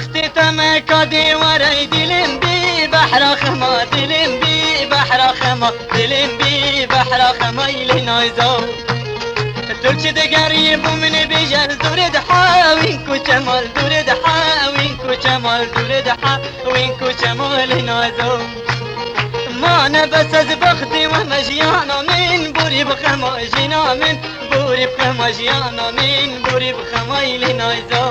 بختي تمكادي وري دلم بي بحر خما دلم بي بحر خما دلم بي بحر خما إلي نايزو ترچ دگریب من بیجل دورد حاوین کو چمال دورد حاوین کو چمال دورد حاوین کو چمال نازو ما نبس از بختي ومجيانا من بوري بخما جينا من بوري بخما جيانا من بوري بخما إلي نايزو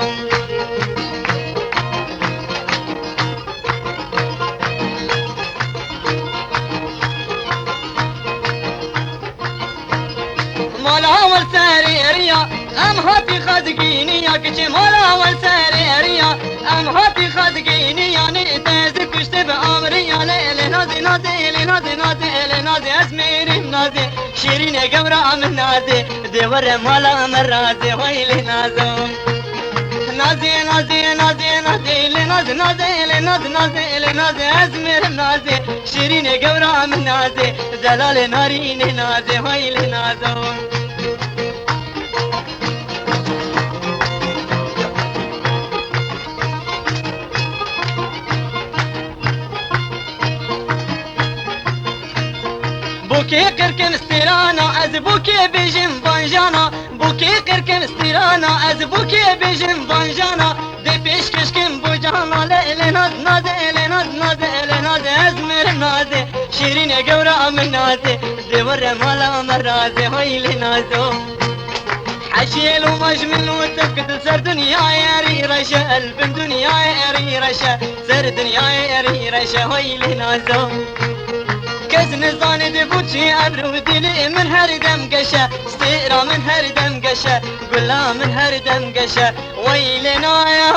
مالا والسريريا ام هاتي خازقيني يا كشي مالا والسريريا ام هاتي خازقيني يا نتاز كشت بامريا ليلي نازي نازي لي نازي نازي لي نازي اسميري نازي شيرين قمرة من نازي دور مالا مرازي ويلي نازو نازي نازي نازي نازي لي نازي نازي لي نازي نازي لي نازي اسمير نازي شيرين قمرة من نازي زلال نارين نازي ويلي نازو بوكي قركن استيرانا از بوكي بيجن بانجانا بوكي قركن استيرانا از بوكي بيجن بانجانا دي پیش کشکن بوجانا ليلي ناز نازي لي ناز نازي لي نازي ازمر نازي شيرين قورا من نازي دور مالا مرازي ويلي نازو حشيل ومجمل وتفقد سر دنيا يري رشا البن دنيا يري رشا سر دنيا يري رشا ويلي نازو كز نزان دبوتي ابرو دلي من هر دم قشا استيرا من هر دم قشا قلا من هر دم قشا ويلنا يا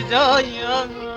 زايا